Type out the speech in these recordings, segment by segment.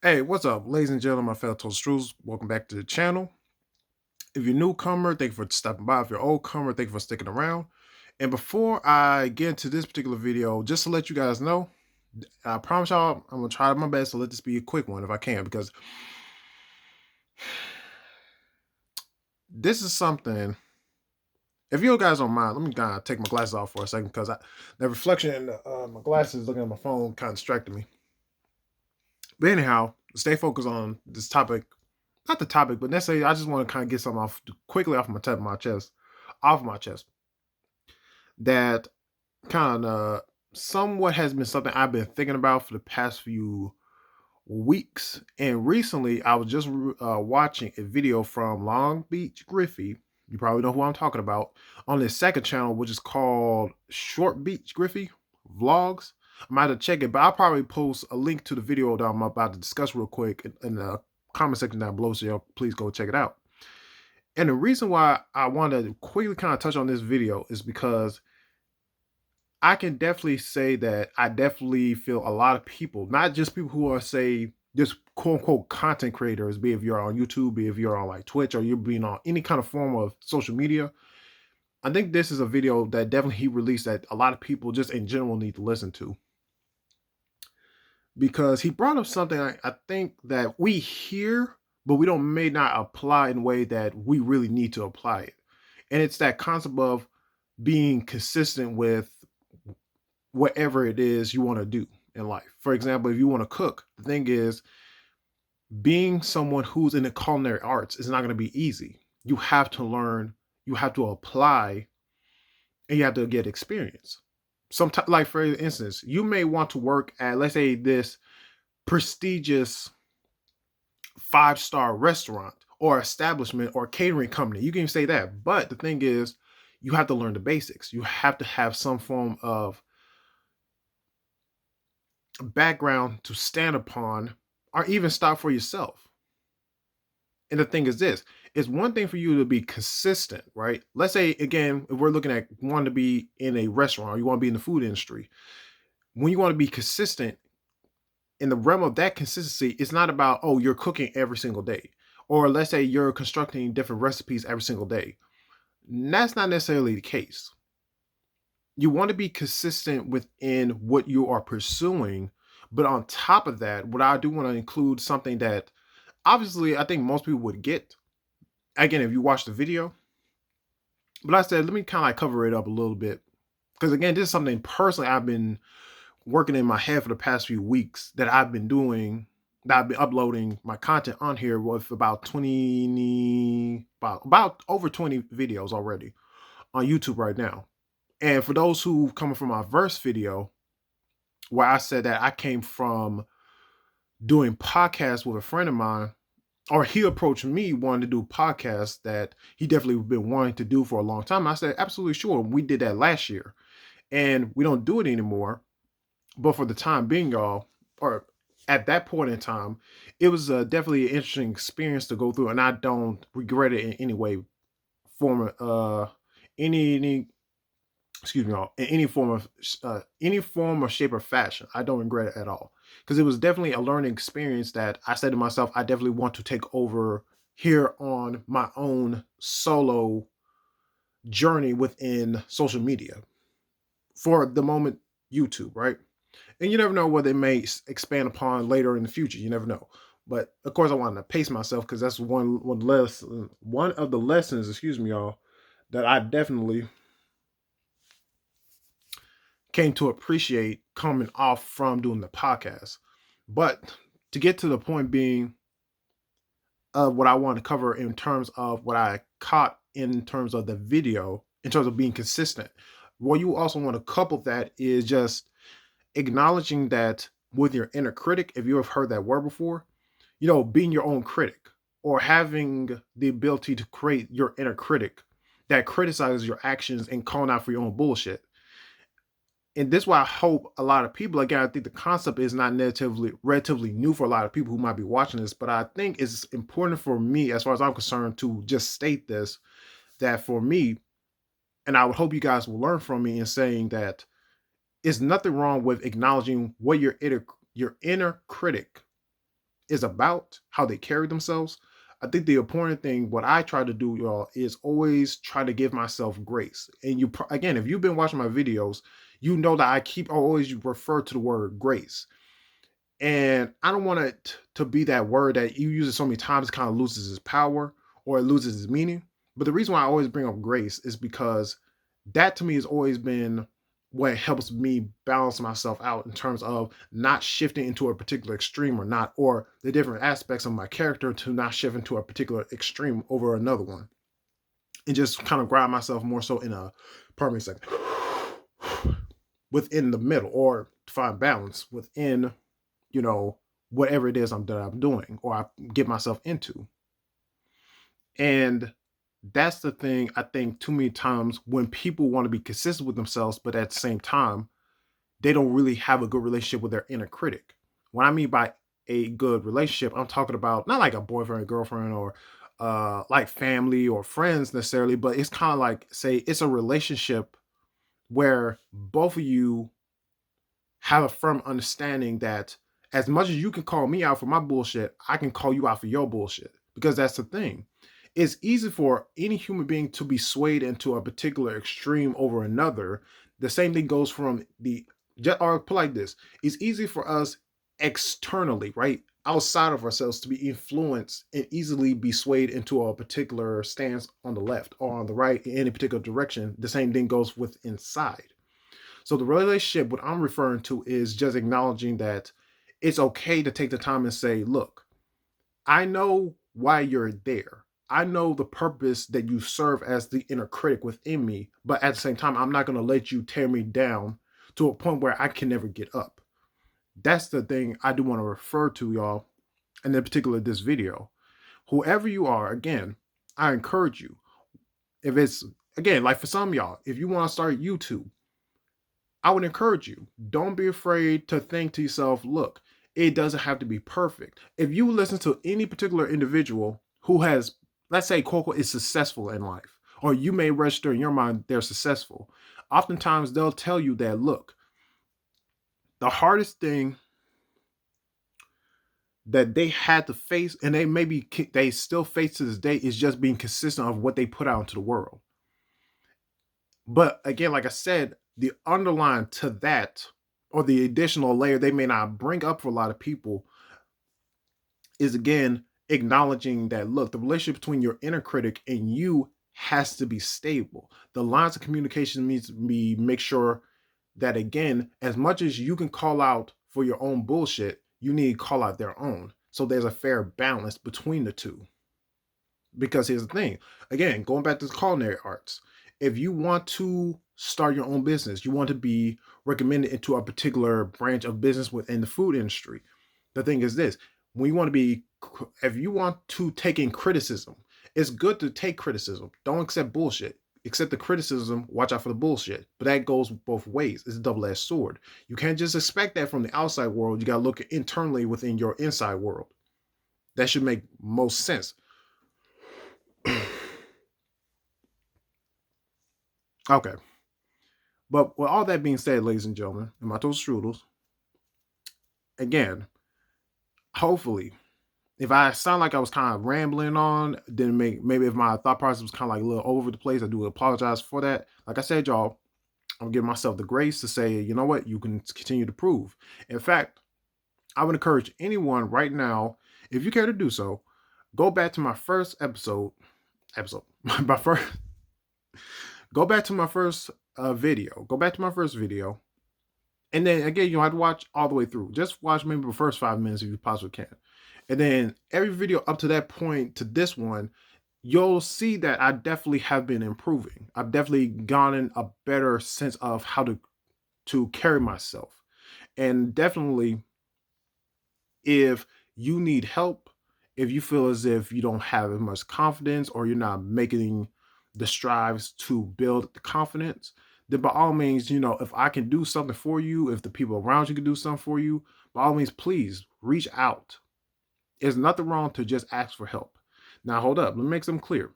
Hey, what's up, ladies and gentlemen, my fellow toasters? Welcome back to the channel. If you're newcomer, thank you for stopping by. If you're old comer, thank you for sticking around. And before I get into this particular video, just to let you guys know, I promise y'all I'm gonna try my best to let this be a quick one if I can, because this is something. If you guys don't mind, let me kind of take my glasses off for a second because the reflection in my glasses looking at my phone kind of distracted me. But anyhow, stay focused on this topic. Not the topic, but necessarily, I just want to kind of get something off quickly off my chest. That kind of somewhat has been something I've been thinking about for the past few weeks. And recently, I was just watching a video from Long Beach Griffey. You probably know who I'm talking about on his second channel, which is called Short Beach Griffey Vlogs. I might have to check it, but I'll probably post a link to the video that I'm about to discuss real quick in the comment section down below. So y'all please go check it out. And the reason why I want to quickly kind of touch on this video is because I can definitely say that I definitely feel a lot of people, not just people who are, say, just quote unquote content creators, be if you're on YouTube, be if you're on like Twitch, or you're being on any kind of form of social media. I think this is a video that definitely he released that a lot of people just in general need to listen to. Because he brought up something I think that we hear, but we don't may not apply in a way that we really need to apply it. And it's that concept of being consistent with whatever it is you want to do in life. For example, if you want to cook, the thing is, being someone who's in the culinary arts is not going to be easy. You have to learn, you have to apply, and you have to get experience. Sometimes, like for instance, you may want to work at, let's say, this prestigious five-star restaurant or establishment or catering company. You can even say that. But the thing is, you have to learn the basics. You have to have some form of background to stand upon or even stop for yourself. And the thing is this, it's one thing for you to be consistent, right? Let's say, again, if we're looking at wanting to be in a restaurant or you want to be in the food industry, when you want to be consistent in the realm of that consistency, it's not about, oh, you're cooking every single day. Or let's say you're constructing different recipes every single day. That's not necessarily the case. You want to be consistent within what you are pursuing. But on top of that, what I do want to include something that obviously I think most people would get. Again, if you watch the video, but I said, let me kind of like cover it up a little bit. Because again, this is something personally I've been working in my head for the past few weeks that I've been doing, that I've been uploading my content on here with about 20, about over 20 videos already on YouTube right now. And for those who coming from my verse video, where I said that I came from doing podcasts with a friend of mine, or he approached me wanting to do podcasts that he definitely been wanting to do for a long time. I said, absolutely sure. We did that last year and we don't do it anymore. But for the time being, y'all, or at that point in time, it was definitely an interesting experience to go through. And I don't regret it in any way, form, any excuse me, all in any form or shape or fashion. I don't regret it at all because it was definitely a learning experience that I said to myself, I definitely want to take over here on my own solo journey within social media for the moment. YouTube, right? And you never know what they may expand upon later in the future. You never know. But of course, I wanted to pace myself because that's one of the lessons, excuse me, y'all, that I definitely came to appreciate coming off from doing the podcast. But to get to the point being of what I want to cover in terms of what I caught in terms of the video, in terms of being consistent, what you also want to couple that is just acknowledging that with your inner critic, if you have heard that word before, being your own critic or having the ability to create your inner critic that criticizes your actions and calling out for your own bullshit. And this is why I hope a lot of people, again, I think the concept is not relatively new for a lot of people who might be watching this, but I think it's important for me, as far as I'm concerned, to just state this, that for me, and I would hope you guys will learn from me in saying that it's nothing wrong with acknowledging what your inner critic is about, how they carry themselves. I think the important thing, what I try to do, y'all, is always try to give myself grace. And again, if you've been watching my videos, you know that I always refer to the word grace. And I don't want it to be that word that you use it so many times, it kind of loses its power or it loses its meaning. But the reason why I always bring up grace is because that to me has always been what helps me balance myself out in terms of not shifting into a particular extreme or not, or the different aspects of my character to not shift into a particular extreme over another one. And just kind of ground myself more so in a, pardon me a second, within the middle, or find balance within, you know, whatever it is that I'm doing or I get myself into. And that's the thing, I think too many times when people want to be consistent with themselves, but at the same time, they don't really have a good relationship with their inner critic. What I mean by a good relationship, I'm talking about not like a boyfriend, girlfriend, or like family or friends necessarily, but it's kind of like, say, it's a relationship where both of you have a firm understanding that as much as you can call me out for my bullshit, I can call you out for your bullshit. Because that's the thing. It's easy for any human being to be swayed into a particular extreme over another. The same thing goes from or put like this. It's easy for us externally, right? Outside of ourselves to be influenced and easily be swayed into a particular stance on the left or on the right in any particular direction. The same thing goes with inside. So the relationship, what I'm referring to is just acknowledging that it's okay to take the time and say, look, I know why you're there. I know the purpose that you serve as the inner critic within me, but at the same time, I'm not going to let you tear me down to a point where I can never get up. That's the thing I do want to refer to, y'all, and in particular this video. Whoever you are, again, I encourage you. If it's, again, like for some of y'all, if you want to start YouTube, I would encourage you, don't be afraid to think to yourself, look, it doesn't have to be perfect. If you listen to any particular individual who has, let's say, quote, unquote, is successful in life, or you may register in your mind they're successful, oftentimes they'll tell you that, look, the hardest thing that they had to face, and they still face to this day, is just being consistent of what they put out into the world. But again, like I said, the underline to that, or the additional layer they may not bring up for a lot of people, is again acknowledging that, look, the relationship between your inner critic and you has to be stable. The lines of communication needs to be, make sure that, again, as much as you can call out for your own bullshit, you need to call out their own. So there's a fair balance between the two. Because here's the thing, again, going back to the culinary arts, if you want to start your own business, you want to be recommended into a particular branch of business within the food industry, the thing is this, when you want to be, if you want to take in criticism, it's good to take criticism. Don't accept bullshit. Accept the criticism, watch out for the bullshit. But that goes both ways. It's a double-edged sword. You can't just expect that from the outside world. You got to look internally within your inside world. That should make most sense. Okay. But with all that being said, ladies and gentlemen, and my toast strudels, again, hopefully, if I sound like I was kind of rambling on, then maybe if my thought process was kind of like a little over the place, I do apologize for that. Like I said, y'all, I'm giving myself the grace to say, you know what, you can continue to prove. In fact, I would encourage anyone right now, if you care to do so, go back to my first my first, go back to my first video. Go back to my first video. And then again, you don't have to watch all the way through. Just watch maybe the first 5 minutes if you possibly can. And then every video up to that point to this one, you'll see that I definitely have been improving. I've definitely gotten a better sense of how to carry myself. And definitely, if you need help, if you feel as if you don't have as much confidence or you're not making the strives to build the confidence, then by all means, if I can do something for you, if the people around you can do something for you, by all means, please reach out. There's nothing wrong to just ask for help. Now, hold up. Let me make something clear.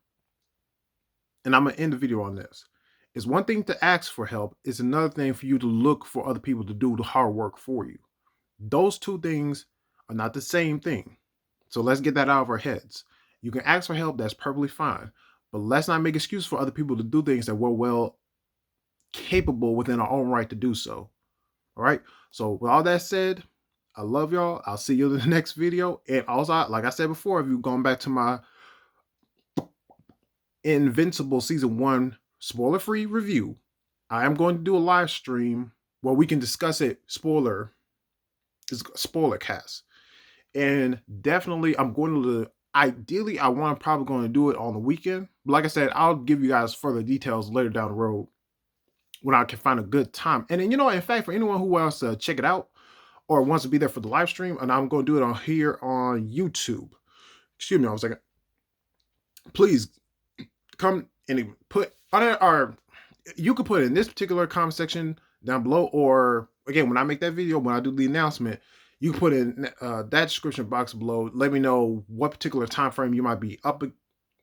And I'm going to end the video on this. It's one thing to ask for help. It's another thing for you to look for other people to do the hard work for you. Those two things are not the same thing. So let's get that out of our heads. You can ask for help, that's perfectly fine. But let's not make excuses for other people to do things that we're well capable within our own right to do so. All right. So with all that said, I love y'all. I'll see you in the next video. And also, like I said before, if you've gone back to my Invincible season 1 spoiler-free review, I am going to do a live stream where we can discuss it spoiler cast. And definitely I'm going to, ideally I want probably going to do it on the weekend. But like I said, I'll give you guys further details later down the road when I can find a good time. And then, in fact, for anyone who wants to check it out or wants to be there for the live stream, and I'm going to do it on here on YouTube. Excuse me, I was like, please come and put on it, or you could put it in this particular comment section down below, or again, when I make that video, when I do the announcement, you can put in that description box below. Let me know what particular time frame you might be up,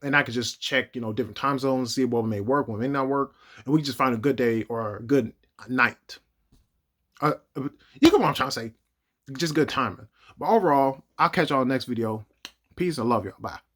and I could just check, different time zones, see what may work, what may not work, and we can just find a good day or a good night. You get what I'm trying to say. Just good timing. But overall, I'll catch y'all next video. Peace and love y'all. Bye.